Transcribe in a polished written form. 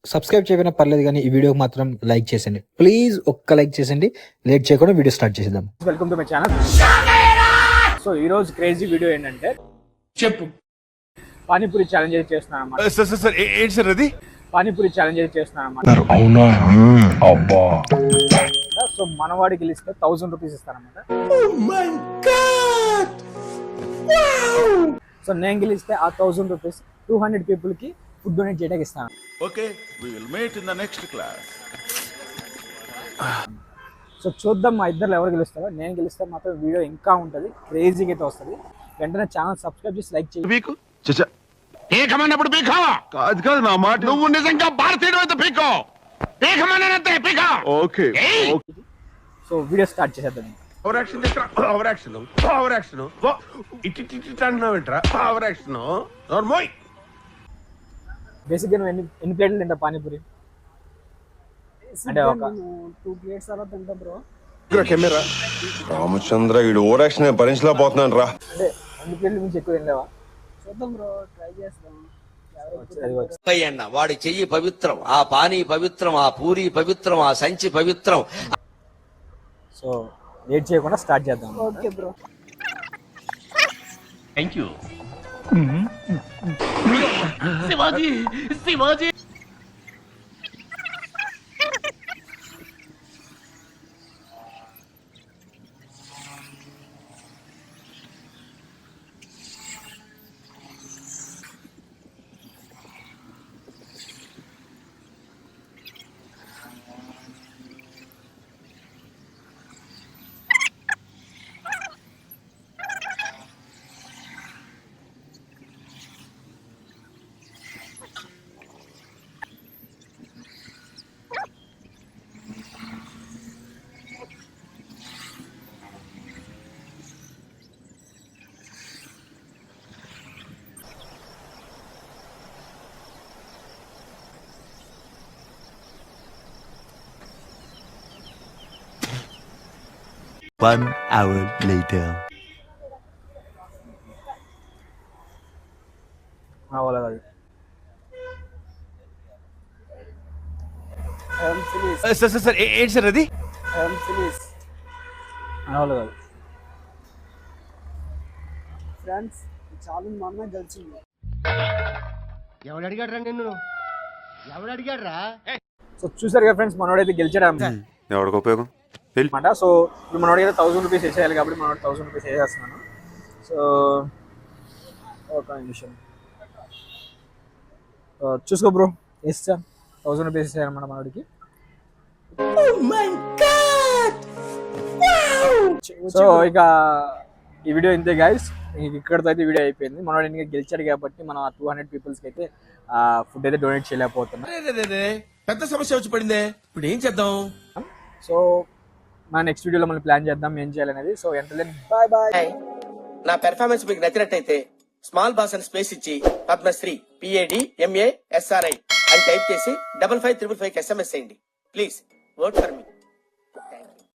Subscribe చేయకపోయినా పర్లేదు కానీ ఈ వీడియోకి మాత్రం లైక్ చేసేయండి ప్లీజ్. ఒక్క లైక్ చేసేయండి. లేట్ చేయకుండా వీడియో స్టార్ట్ చేసేద్దాం. Welcome to my channel. So ఈ రోజు క్రేజీ వీడియో ఏంటంటే చెప్పు. పానీపూరి ఛాలెంజ్ చేస్తున్నాను అన్నమాట. సార్ ఏంటి సార్ అది? పానీపూరి ఛాలెంజ్ చేస్తున్నాను అన్నమాట. అవునా? అబ్బా. సో మనవాడి గెలిస్తే 1000 రూపీస్ ఇస్తానమాట. సో నేను గెలిస్తే ఆ 1000 రూపీస్ 200 పీపుల్ కి ఫుడ్ డొనేట్ చేయడానికి ఇస్తాను. Okay, we will meet in the next class. So చూద్దాం మా ఇద్దరు ఎవరు గెలుస్తారో. నేను గెలిస్తే మాత్రం వీడియో ఇంకా ఉంటుంది, క్రేజీగా అయితే వస్తుంది. వెంటనే ఛానల్ సబ్స్క్రైబ్ చేసి లైక్ చేయండి. పీకు చచ్చా పీకమన్నప్పుడు పీకో. కాదు కాదు నా మాట. నువ్వు నిజంగా భారతీయుడు అయితే పీకో. పీకమన్నంతే పీకో. ఓకే. సో వీడియో స్టార్ట్ చేసేద్దాం. ఓవర్ యాక్షన్ చేస్తా. ఓవర్ యాక్షన్ ఓవర్ యాక్షన్ ఇట్టి అంటున్నావేంట్రా? Over action normal. బేసిక్గా నువ్వు ఎన్ని ప్లేట్లు తింటా పానీపూరి? అంటే ఒక 2 ప్లేట్స్ అలా తింటా బ్రో. కెమెరా రామచంద్ర వీడు ఓవర్ యాక్షన్ భరించలేకపోతున్నాను రా. అంటే 2 ప్లేట్ల నుంచి ఎక్కువ తినలేవా? చూద్దాం బ్రో, ట్రై చేస్తాం. అన్న వాడి చెయ్యి పవిత్రం, ఆ పానీ పవిత్రం, ఆ పూరి పవిత్రం, ఆ సంచి పవిత్రం. సో లేట్ చేయకుండా స్టార్ట్ చేద్దాం. Okay bro. Thank you. Shivaji Shivaji. One hour later. వాళ్ళ కాదు. సార్ ఏంటి సార్ అది? వాళ్ళు కాదు. ఫ్రెండ్స్ చాలా మా అమ్మాయి గెలిచింది. ఎవడు అడిగాడు రా నిన్ను? ఎవడు అడిగాడు రా? సో చూసారు కదా ఫ్రెండ్స్, మనోడైతే గెలిచాడు ఎవరికి ఉపయోగం అనమాట. సో ఇప్పుడు మనోడికి 1000 రూపీస్ వేసేయాలి కాబట్టి మనోడు 1000 రూపీస్ వేసేస్తున్నాను. సో ఒక నిమిషం చూసుకో బ్రో, వేస్తా 1000 రూపీస్ వేసేయాలన్నమాట మనోడికి. సో ఇక ఈ వీడియో ఇంతే గైస్, ఇక్కడతో అయితే వీడియో అయిపోయింది. మనోడు ఇంకా గెలిచాడు కాబట్టి మనం 200 పీపుల్స్కి అయితే ఫుడ్ అయితే డొనేట్ చేయలేకపోతున్నాం. పెద్ద సమస్య వచ్చి పడిందే, ఇప్పుడు ఏం చేద్దాం? సో మన నెక్స్ట్ వీడియోలో మనం ప్లాన్ చేద్దాం ఏం చేయాలనేది. So enter bye bye. నా పెర్ఫార్మెన్స్ మీకు నచ్చినట్టయితే స్మాల్ బాస్ అని స్పేస్ ఇచ్చి పద్మశ్రీ PADMASRI అని టైప్ చేసి 5555 SMS చేయండి. Please vote for me.